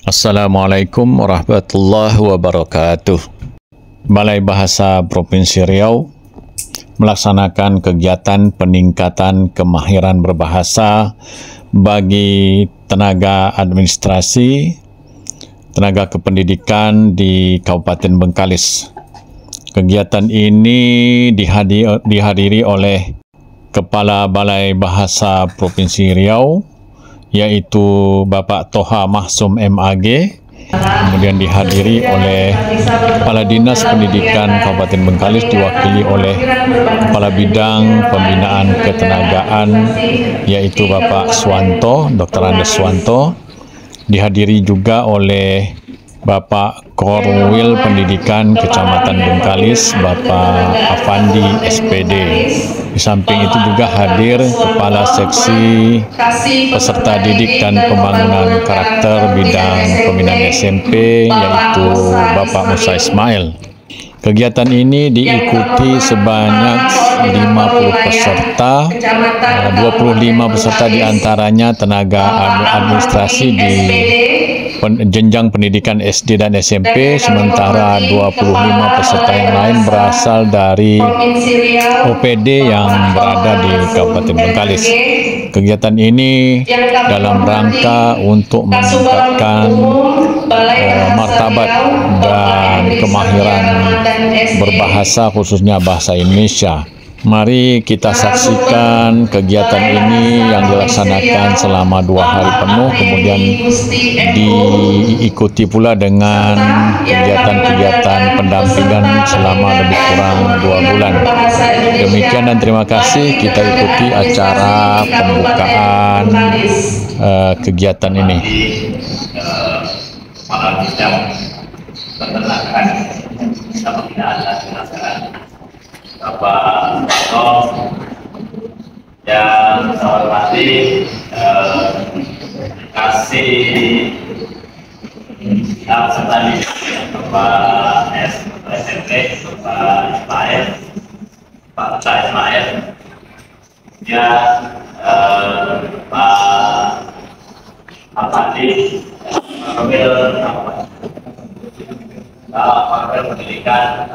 Assalamualaikum warahmatullahi wabarakatuh. Balai Bahasa Provinsi Riau melaksanakan kegiatan peningkatan kemahiran berbahasa bagi tenaga administrasi, tenaga kependidikan di Kabupaten Bengkalis. Kegiatan ini dihadiri oleh Kepala Balai Bahasa Provinsi Riau, yaitu Bapak Toha Mahsum MAG, kemudian dihadiri oleh Kepala Dinas Pendidikan Kabupaten Bengkalis diwakili oleh Kepala Bidang Pembinaan Ketenagaan, yaitu Bapak Swanto, Dr. Andes Swanto, dihadiri juga oleh Bapak Korwil Pendidikan Kecamatan Bengkalis, Bapak Afandi SPD. Di samping itu juga hadir Kepala Seksi Peserta Didik dan Pembangunan Karakter Bidang Pembinaan SMP, yaitu Bapak Musa Ismail. Kegiatan ini diikuti sebanyak 50 peserta, 25 peserta diantaranya tenaga administrasi di jenjang pendidikan SD dan SMP, sementara 25 peserta yang lain berasal dari OPD yang berada di Kabupaten Bengkalis. Kegiatan ini dalam rangka untuk meningkatkan martabat dan kemahiran berbahasa, khususnya bahasa Indonesia. Mari kita saksikan kegiatan ini yang dilaksanakan selama 2 hari penuh, kemudian diikuti pula dengan kegiatan-kegiatan pendampingan selama lebih kurang 2 bulan. Demikian dan terima kasih, kita ikuti acara pembukaan kegiatan ini. Bapak Swanto yang saya hormati kasih peserta didik Bapak SMP, Bapak Ismail, Pak Ismail, dan Pak Afandi, Pak Pendidikan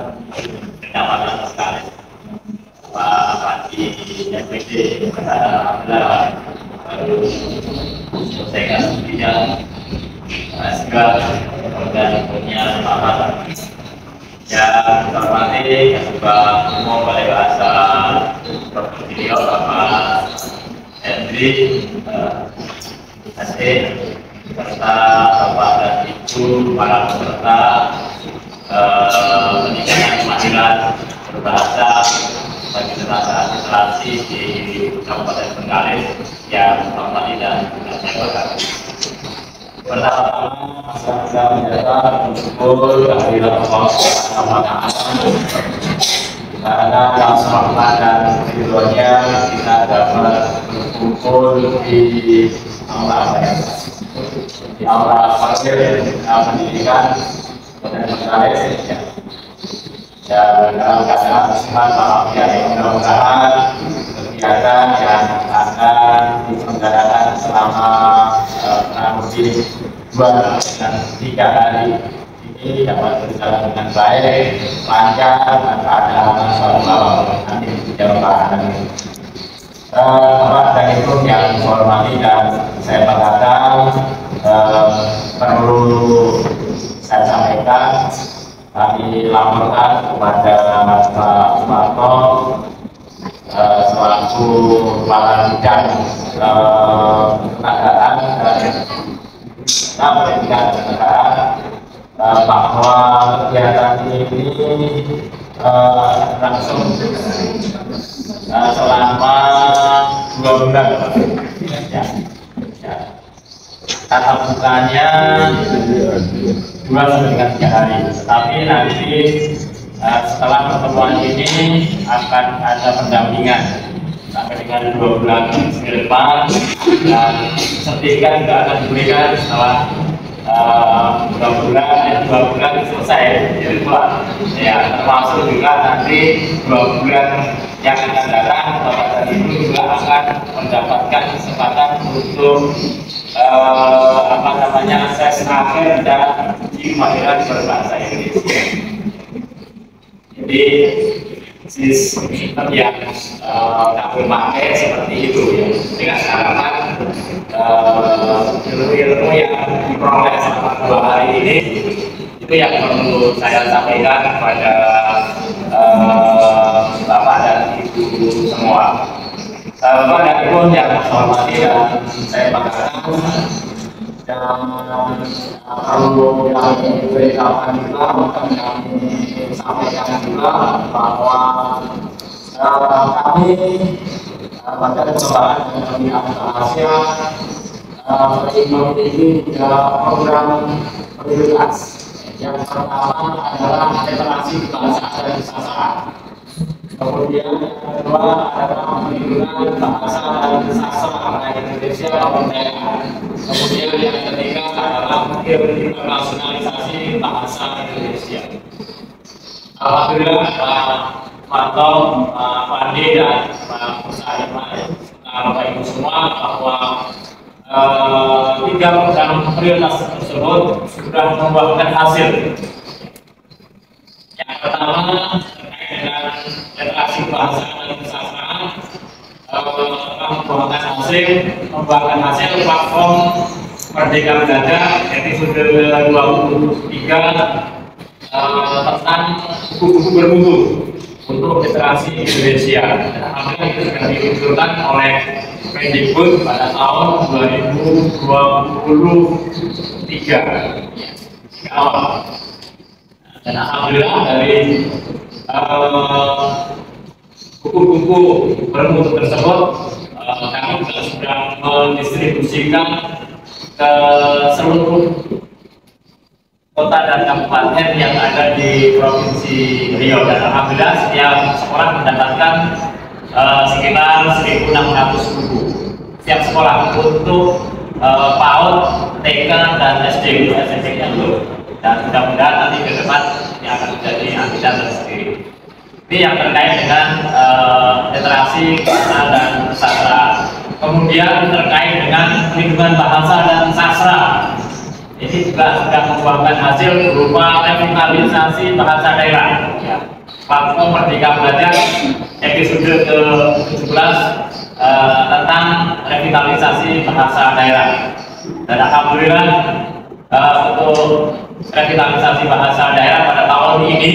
Kecamatan Bengkalis, Pak Afandi SPD, alhamdulillah selesaikan studinya, segala dan punya semangat. Yang hormati Ketua Umum Balai Bahasa Provinsi Riau, Bapak Hendri Asih, serta Bapak dan Ibu para peserta pendidikan kemahiran berbahasa bagi tenaga administrasi di Kabupaten Bengkalis yang hormati dan saya berkati. Pertama-tama saya menyatakan bersyukur kehadiran Allah SWT karena rahmat dan ridhonya kita dapat berkumpul di aula parkir pendidikan Kabupaten Bengkalis. Dan dalam keadaan sehat walafiat, mudah-mudahan kegiatan yang akan diselenggarakan selama kurang lebih 2 dan 3 hari ini dapat berjalan dengan baik, lancar, tanpa ada masalah. Nanti dijawabkan. Dan itu yang saya hormati dan saya berharap perlu saya sampaikan. Kami laporkan kepada Pak Swanto selaku Kepala Bidang Ketenagaan dan Pendidikan Ketenagaan bahwa kegiatan ini langsung selama 2 bulan. Kata bukanya 2 sampai dengan 3 hari. Tapi nanti setelah pertemuan ini akan ada pendampingan sampai dengan 2 bulan ke depan, dan sertifikat juga akan diberikan setelah 2 bulan selesai jadi pulang. Ya, termasuk juga nanti 2 bulan yang akan datang pada saat itu juga akan mendapatkan kesempatan untuk ses akhir dan uji kemampuan berbahasa Indonesia. Jadi sistem yang kami pakai seperti itu ya, dengan harapan ilmu-ilmu yang diperoleh selama 2 hari ini itu yang perlu saya sampaikan kepada Bapak dan Ibu semua. Bapak dan Ibu yang saya hormati dan saya banggakan, dan perlu kami beritahukan juga, akan kami sampaikan juga bahwa kami pada perkembangan ekonomi Asia memiliki 3 program prioritas. Yang pertama adalah literasi bahasa dan sastra. Kemudian yang kedua adalah pendidikan bahasa dan sastra Indonesia kebudayaan. Kemudian yang ketiga adalah internasionalisasi bahasa Indonesia. Alhamdulillah Pak Marto, Pak Andi dan Pak Musa Bapak Ibu semua bahwa 3 program prioritas tersebut sudah membuahkan hasil. Yang pertama terkait dengan literasi bahasa dan sastra, membuahkan hasil platform Merdeka Belajar episode 23 tentang buku-buku bermutu untuk literasi Indonesia. Alhamdulillah itu sudah diluncurkan oleh Mendikbud pada tahun 2023 awal. Dan alhamdulillah dari buku-buku bermutu tersebut kami juga sudah mendistribusikan ke seluruh kota dan kabupaten yang ada di Provinsi Riau, dan alhamdulillah setiap sekolah mendapatkan sekitar 1.600 buku setiap sekolah untuk PAUD, TK dan SD. SMP-nya belum, dan mudah-mudahan nanti ke depan ini akan menjadi agenda tersendiri. Ini yang terkait dengan literasi bahasa dan sastra. Kemudian terkait dengan perlindungan bahasa dan sastra, ini juga sudah membuahkan hasil berupa revitalisasi bahasa daerah. Platform Merdeka Belajar episode ke-17 tentang revitalisasi bahasa daerah. Dan alhamdulillah untuk revitalisasi bahasa daerah pada tahun ini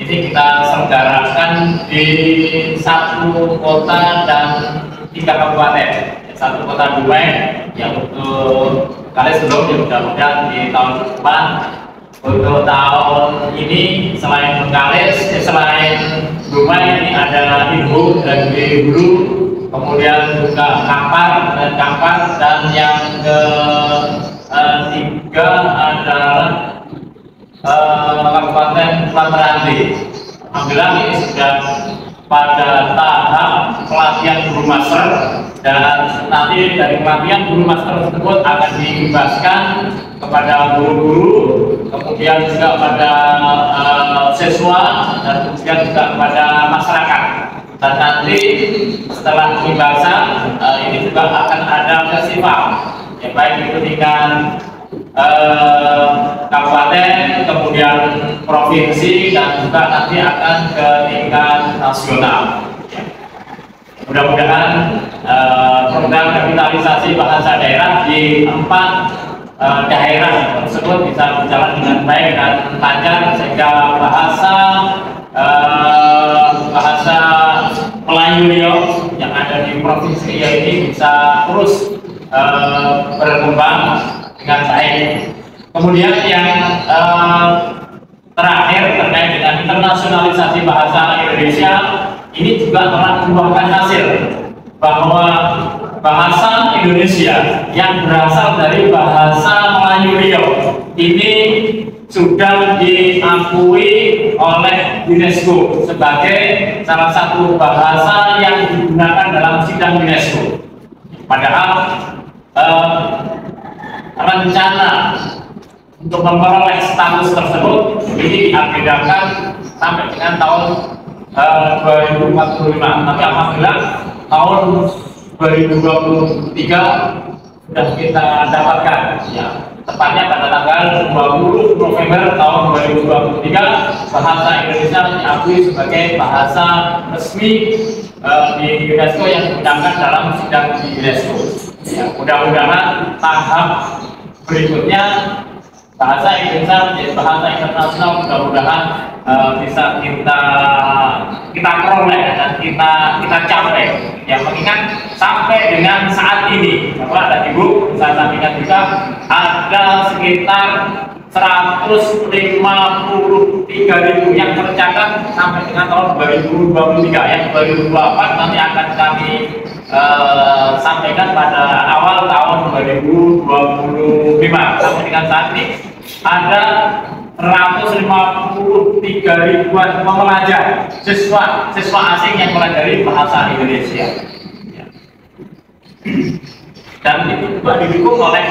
kita selenggarakan di 1 kota dan 3 kabupaten. 1 kota Dumai yang untuk kali sebelum, mudah-mudahan di tahun depan. Untuk tahun ini selain Bengkalis, selain Dumai, ini ada Ibu dan Hulu, kemudian juga Kampar dan yang ketiga adalah Kabupaten Meranti. Alhamdulillah ini sudah pada tahap pelatihan guru master, dan nanti dari pelatihan guru master tersebut akan dibebaskan kepada guru-guru, kemudian juga pada siswa, dan kemudian juga kepada masyarakat. Dan nanti setelah pembebasan ini juga akan ada festival, ya, baik itu tingkat kabupaten, kemudian provinsi, dan juga nanti akan ke tingkat nasional. Mudah-mudahan program revitalisasi bahasa daerah di 4 daerah tersebut bisa berjalan dengan baik dan lancar, sehingga bahasa Melayu Riau yang ada di Provinsi Riau ini bisa terus berkembang dengan baik. Kemudian yang terakhir terkait dengan internasionalisasi bahasa Indonesia, ini juga telah membuahkan hasil bahwa bahasa Indonesia yang berasal dari bahasa Melayu Riau ini sudah diakui oleh UNESCO sebagai salah satu bahasa yang digunakan dalam sidang UNESCO. Padahal rencana untuk memperoleh status tersebut ini diagendakan sampai dengan tahun 2045. Tapi alhamdulillah tahun 2023 sudah kita dapatkan, ya, tepatnya pada tanggal 20 November tahun 2023 bahasa Indonesia diakui sebagai bahasa resmi di UNESCO yang digunakan dalam sidang di UNESCO. Ya, mudah-mudahan tahap berikutnya bahasa Indonesia menjadi bahasa internasional, mudah-mudahan bisa kita peroleh dan kita capai. Ya, mengingat sampai dengan saat ini, Bapak dan Ibu, saya sampaikan juga ada sekitar 153.000 yang tercatat sampai dengan tahun 2023. Yang 2024 nanti akan kami sampaikan pada awal tahun 2025. Sampai dengan saat ini ada 153.000-an pembelajar siswa asing yang mempelajari bahasa Indonesia, ya. Dan itu juga didukung oleh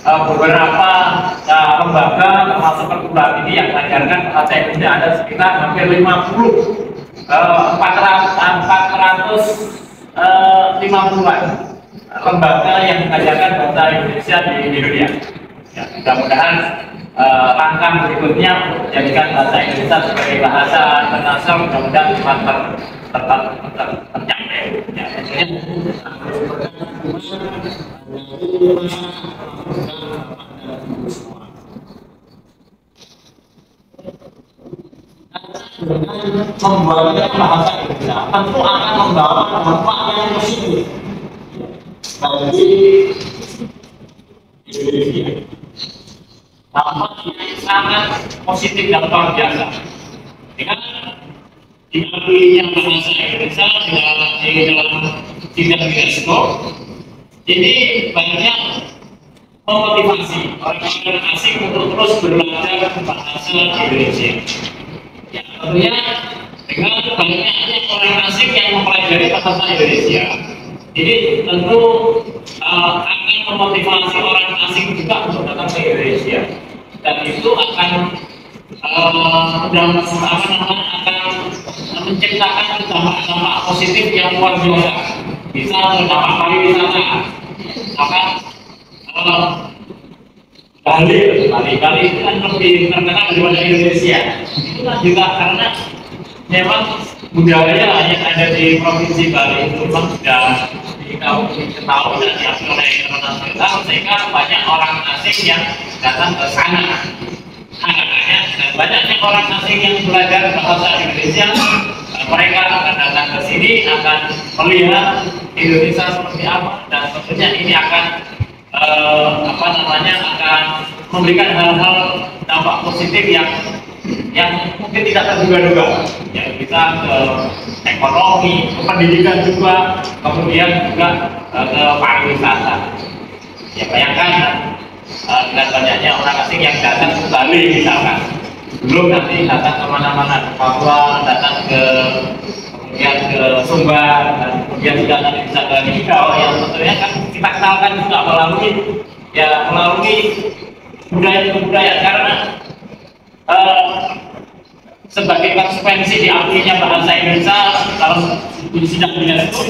beberapa lembaga termasuk perguruan tinggi yang mengajarkan bahasa Indonesia. Ada sekitar hampir 450-an lembaga yang mengajarkan bahasa Indonesia di dunia. Ya, mudah-mudahan langkah berikutnya untuk menjadikan bahasa Indonesia sebagai bahasa internasional mudah-mudahan tetap tercapai. Ya, membuatnya bahasa Indonesia tentu akan membawa dampak yang positif bagi Indonesia. Dampak yang sangat positif dan luar biasa. Dengan diakuinya bahasa Indonesia di dalam sidang UNESCO, ini banyak memotivasi orang-orang asing untuk terus belajar bahasa Indonesia. Ya, tentunya dengan banyaknya orang asing yang mempelajari bahasa Indonesia, ini tentu akan memotivasi orang asing juga untuk datang ke Indonesia, dan itu akan akan menciptakan dampak positif yang luar biasa, bisa berdampak pariwisata, akan Bali itu kan lebih terkenal daripada Indonesia. Itu kan juga karena memang budaya yang ada di provinsi Bali itu memang sudah diketahui dan diakui oleh internasional, sehingga banyak orang asing yang datang ke sana. Dan banyaknya orang asing yang belajar bahasa Indonesia, mereka akan datang ke sini, akan melihat Indonesia seperti apa, dan tentunya ini akan akan memberikan hal-hal dampak positif yang mungkin tidak terduga-duga, yang bisa ke ekonomi, ke pendidikan juga, kemudian juga ke pariwisata. Ya, bayangkan dengan banyaknya orang asing yang datang ke Bali misalkan, belum nanti datang kemana-mana, ke Papua, datang kemudian ke Sumbar, dan kemudian juga nanti bisa ke Riau, yang tentunya kan kita kenalkan juga melalui budaya, karena sebagai konsekuensi diakuinya bahasa Indonesia dalam sidang UNESCO,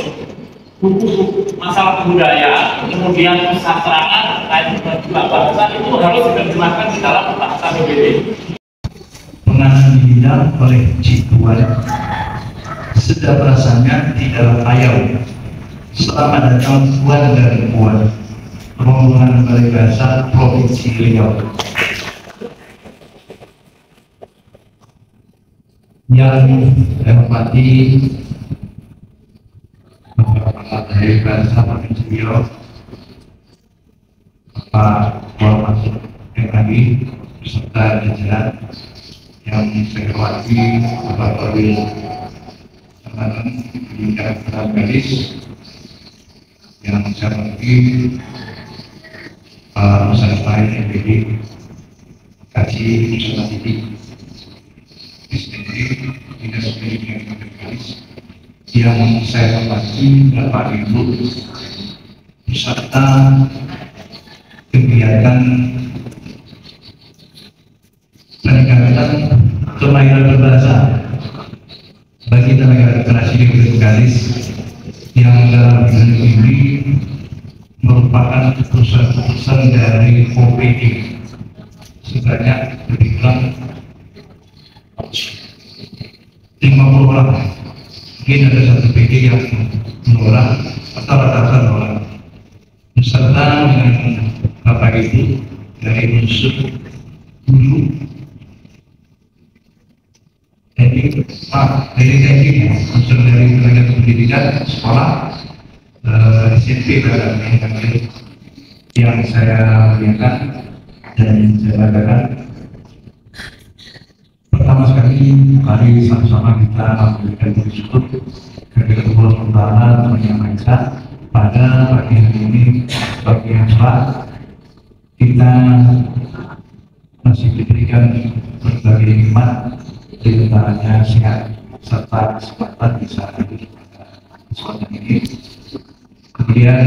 buku masalah kebudayaan, kemudian kesastraan, dan juga bahasa itu harus diterjemahkan di dalam bahasa PBB. Penganan dibidang oleh Cikuan, sedap rasanya di dalam ayam. Selamat datang Puan dan Puan, rombongan Balai Bahasa Provinsi Riau. Yang saya hormati Bapak Balai Bahasa Provinsi Riau, Bapak Muhammad MKI beserta jajaran yang saya hormati, Bapak Perwil Pendidikan Garis, yang saya hormati Ustaz lain MPD Kaji Nusantara Tinggi, SPD Dinas Pendidikan Garis, yang saya hormati Bapak Ibu beserta kegiatan peningkatan kemahiran berbahasa bagi tenaga literasi di garis yang Hasil ini merupakan keputusan dari OPD sebanyak lebih kurang 50 orang. Mungkin ada satu PD yang menolak atau rata-rata menolak, beserta dengan Bapak Ibu dari unsur guru. Jadi dari TNI, unsur dari tenaga pendidikan sekolah, SMP dan yang saya lihatkan dan yang saya katakan. Pertama sekali, mari sama-sama kita memberikan bersyukur kepada Allah Subhanahu Yang Maha Esa. Pada pagi hari ini, pagi yang cerah, kita masih diberikan berbagai nikmat, di antaranya sehat serta kesempatan bisa hadir pada kesempatan ini. Kemudian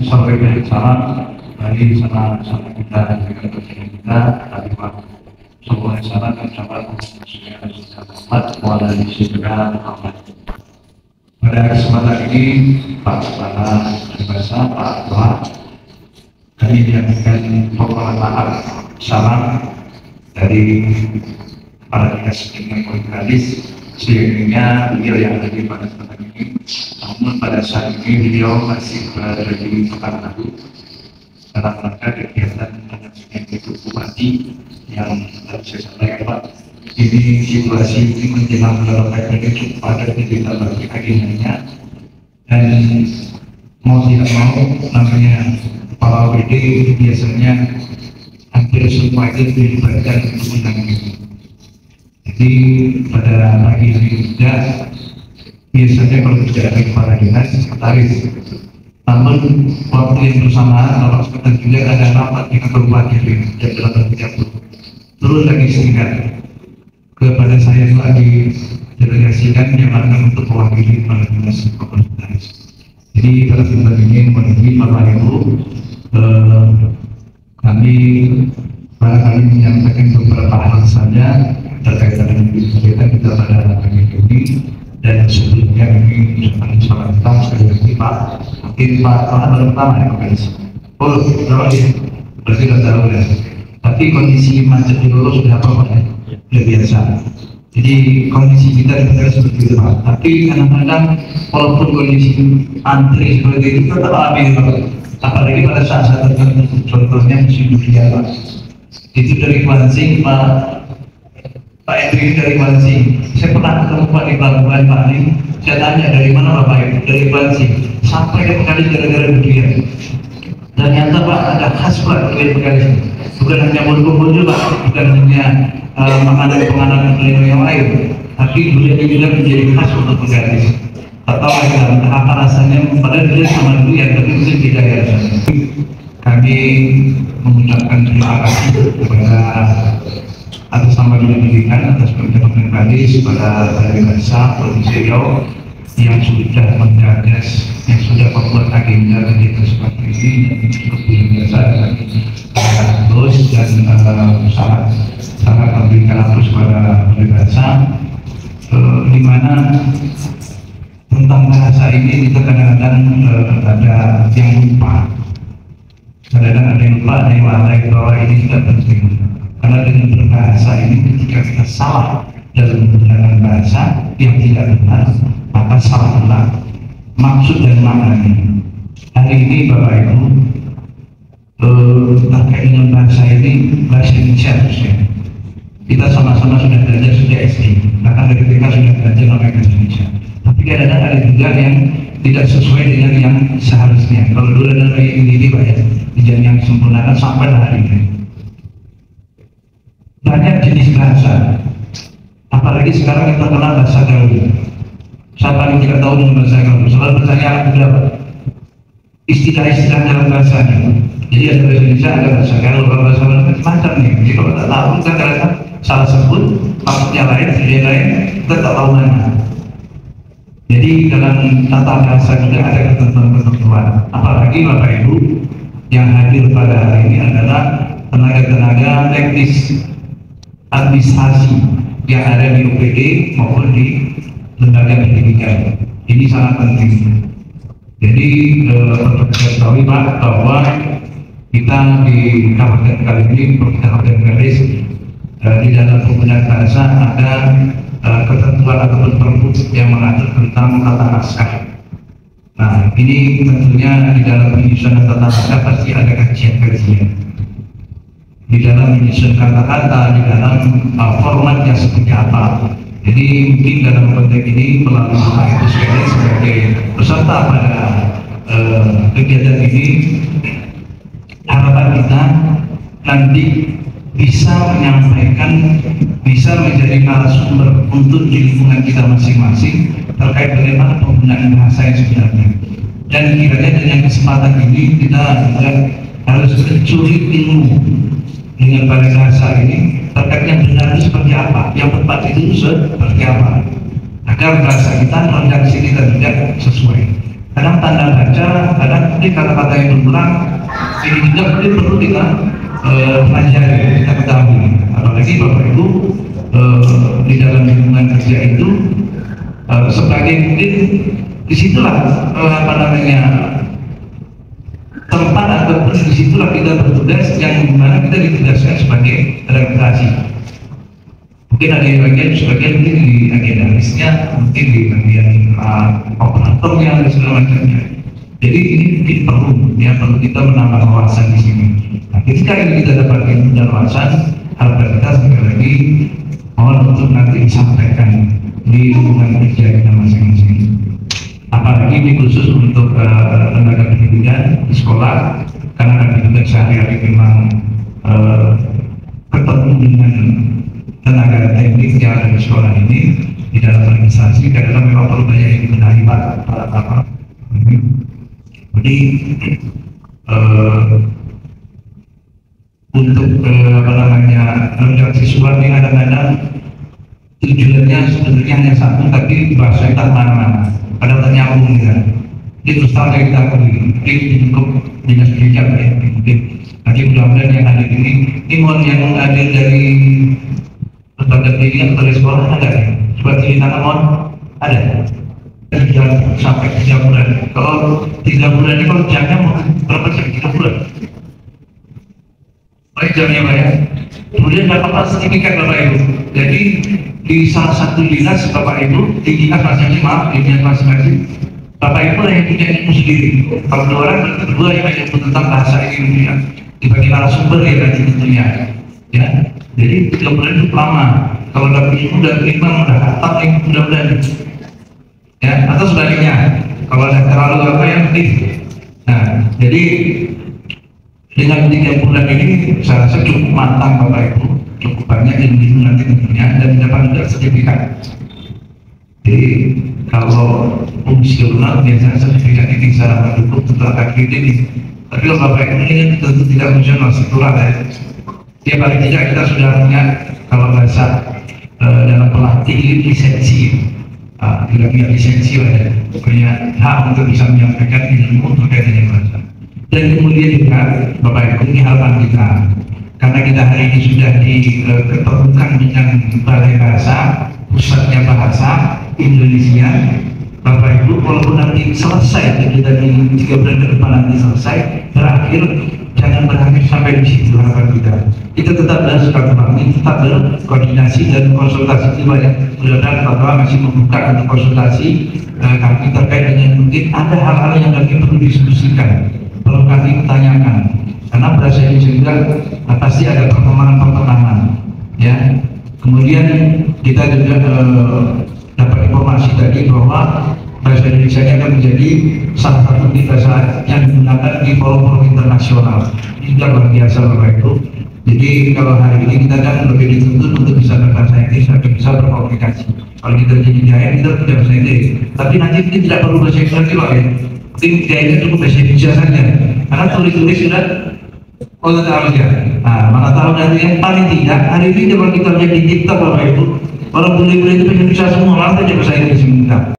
sampai dari salam, mari sama-sama kita dengan bersyukur kita tadi waktu. Semua salam dan salam Muhammad. Pada kesempatan ini, Pak Kepala Berbahasa, Pak Ketua, kami menyampaikan permohonan salam dari para dinas pendidikan Poltekkes, sehingga beliau yang hadir pada kesempatan ini. Namun pada saat ini beliau masih berada di Pekanbaru dalam rangka kegiatan pendampingan Ibu Bupati yang tadi saya sampaikan, Pak. Ini situasi ini menjelang beberapa ini cukup padat di bagi agendanya, dan mau tidak mau namanya kepala OPD itu biasanya hampir semua itu dilibatkan untuk menangani. Jadi pada pagi hari juga biasanya kalau tidak ada kepala dinas sekretaris. Namun waktu yang bersamaan Bapak Sekretariat juga ada rapat dengan Bupati jam 8.30. Terus lagi singkat kepada saya lagi delegasikan yang akan untuk mewakili para dinas komisaris. Jadi pada kesempatan ini menghubungi Bapak Ibu, kami barangkali menyampaikan beberapa hal saja terkait dengan kegiatan kita pada pagi ini, dan sebelumnya ini ucapan salam kita sekali lagi Pak. Mungkin Pak baru pertama ya Pak. Oh, berapa ya? Berarti sudah tahu ya. Tapi kondisi macet di Solo sudah apa Pak ya? Sudah biasa. Jadi kondisi kita di negara seperti itu Pak. Tapi kadang-kadang walaupun kondisi antri seperti itu tetap alami Pak. Apalagi pada saat-saat tertentu, contohnya musim durian Pak. Itu dari Kelansing Pak Edwin dari Kelansing. Saya pernah ketemu Pak di pelabuhan Pak ini. Saya tanya dari mana Bapak Ibu? Dari Kelansing. Sampai ke Pekalis gara-gara durian. Dan ternyata Pak ada khas Pak dari Pekalis. Bukan hanya bolu-bolu juga, bukan hanya makanan-penganan yang lain, tapi durian juga menjadi khas untuk Pekalis. Atau apa rasanya? Padahal durian sama durian, tapi mungkin beda ya. Kami mengucapkan terima kasih kepada atas nama pendidikan, atas pendidikan Pekalis, pada dari Bangsa, Provinsi Riau yang sudah menggagas, yang sudah membuat agenda kegiatan seperti ini, dan cukup biasa terus dan sangat memberikan apus pada Bangsa, di mana tentang bahasa ini kita kadang-kadang ada yang lupa. Kadang-kadang ada yang lupa, ada yang lalai bahwa ini tidak penting. Karena dengan berbahasa ini ketika kita salah dalam menggunakan bahasa yang tidak benar, maka salah benar maksud dan maknanya. Hari ini Bapak Ibu terkait dengan bahasa ini, bahasa Indonesia harusnya kita sama-sama sudah belajar sejak SD, bahkan dari TK sudah belajar namanya bahasa Indonesia. Tapi kadang-kadang ada juga yang tidak sesuai dengan yang seharusnya. Kalau dulu ada ini Pak ya, yang disempurnakan sampai hari ini. Banyak jenis bahasa, apalagi sekarang kita kenal bahasa gaul. Saya paling tidak tahu dengan bahasa gaul. Selalu bertanya berapa istilah-istilah dalam bahasanya. Jadi ada bahasa Indonesia, ada bahasa gaul, bahasa macam-macam nih. Jadi kalau tak tahu kita kadang salah sebut, maksudnya lain, ide lain, kita tak tahu mana. Jadi dalam tata bahasa juga ada ketentuan-ketentuan. Apalagi Bapak Ibu yang hadir pada hari ini adalah tenaga-tenaga teknis administrasi yang ada di UPD maupun di lembaga pendidikan. Ini sangat penting. Jadi perlu diketahui Pak bahwa kita di kabupaten kali ini, Kabupaten Galis, di dalam penggunaan bahasa ada ketentuan ataupun perbu yang mengatur tentang tata naskah. Nah, ini tentunya di dalam penyusunan tata naskah pasti ada kajian-kajian. Di dalam menyusun kata-kata, di dalam formatnya seperti apa. Jadi mungkin dalam konteks ini melalui Pak Ibu sekalian sebagai peserta pada kegiatan ini, harapan kita nanti bisa menyampaikan, bisa menjadi narasumber untuk di lingkungan kita masing-masing terkait bagaimana penggunaan bahasa yang sebenarnya. Dan kiranya dengan kesempatan ini kita juga harus mencuri ilmu dengan bahasa ini terkait yang benar itu seperti apa, yang tepat itu seperti apa, agar bahasa kita, redaksi kita juga sesuai. Kadang tanda baca, kadang kata-kata yang berulang, ini juga perlu kita pelajari, kita ketahui. Apalagi Bapak Ibu di dalam lingkungan kerja itu sebagai mungkin disitulah tempat ataupun disitulah kita bertugas yang dimana kita ditugaskan sebagai redaksi. Mungkin ada yang sebagian mungkin di agendarisnya, mungkin di bagian operatornya dan segala macamnya. Jadi ini mungkin perlu kita menambah wawasan di sini. Nah, ketika ini kita dapat ilmu dan wawasan, harapan kita sekali lagi mohon untuk nanti disampaikan di lingkungan kerja kita masing-masing. Apalagi ini khusus untuk tenaga pendidikan di sekolah, karena kami juga sehari-hari memang ketemu dengan tenaga teknik yang ada di sekolah ini di dalam administrasi, karena memang perlu banyak yang dibenahi Pak. Jadi untuk redaksi surat ini kadang-kadang tujuannya sebenarnya hanya satu, tapi bahasa kita mana-mana. Padahal ternyambung ya. Ini terus terang yang kita akui. Ini cukup dinas pendidikan ya. Mungkin nanti mudah-mudahan yang hadir ini mohon yang hadir dari lembaga pendidikan atau dari sekolah ada ya? Seperti di tanah mohon ada. 3 sampai 3 bulan. Kalau 3 bulan ini kalau jamnya mau berapa jam? 3 bulan. Baik jamnya Pak ya. Kemudian dapat sertifikat Bapak Ibu. Jadi di salah satu dinas Bapak Ibu, di dinas masing-masing, maaf, di dinas masing-masing, Bapak Ibu yang punya ilmu sendiri. Kalau 2 orang berarti berdua yang punya ilmu tentang bahasa ini ya. Dibagi narasumber ya nanti tentunya. Ya, jadi 3 bulan itu lama. Kalau dapat ilmu udah terima, udah hafal, mudah-mudahan. Ya, atau sebaliknya. Kalau ada terlalu apa yang penting. Nah, jadi dengan 3 bulan ini saya rasa cukup matang Bapak Ibu, cukup banyak ilmu nanti tentunya, dan dapat juga sertifikat. Jadi kalau fungsional biasanya sertifikat ini secara mendukung untuk akademik. Tapi kalau Bapak Ibu ini tentu tidak fungsional, struktural ya. Ya paling tidak kita sudah punya kalau bahasa dalam pelatih lisensi, tidak punya lisensi ya, punya hak untuk bisa menyampaikan ilmu terkait dengan bahasa. Dan kemudian juga Bapak Ibu ini harapan kita, karena kita hari ini sudah diketemukan dengan Balai Bahasa, pusatnya bahasa Indonesia. Bapak Ibu, walaupun nanti selesai kita di 3 bulan ke depan nanti selesai, berakhir, jangan berakhir sampai di situ harapan kita. Kita tetap bersilaturahmi, tetap berkoordinasi dan konsultasi juga ya. Mudah-mudahan Bapak masih membuka untuk konsultasi kami terkait dengan mungkin ada hal-hal yang kami perlu diskusikan, perlu kami tanyakan, karena bahasa Indonesia juga pasti ada perkembangan ya. Kemudian kita juga dapat informasi tadi bahwa bahasa Indonesia akan menjadi salah satu bahasa yang digunakan di forum-forum internasional. Ini juga luar biasa Bapak Ibu. Jadi kalau hari ini kita kan lebih dituntut untuk bisa berbahasa Inggris agar bisa berkomunikasi. Kalau kita jadi jaya kita tidak bahasa Inggris, tapi nanti kita tidak perlu bahasa Inggris lagi loh ya. Mungkin jayanya cukup bahasa Indonesia saja, karena tulis-tulis sudah Allah tahu ya. Nah, mana tahu nanti yang paling tidak hari ini kalau kita lihat di TikTok Bapak Ibu, orang bule-bule itu Indonesia semua lantai bahasa Inggris minta.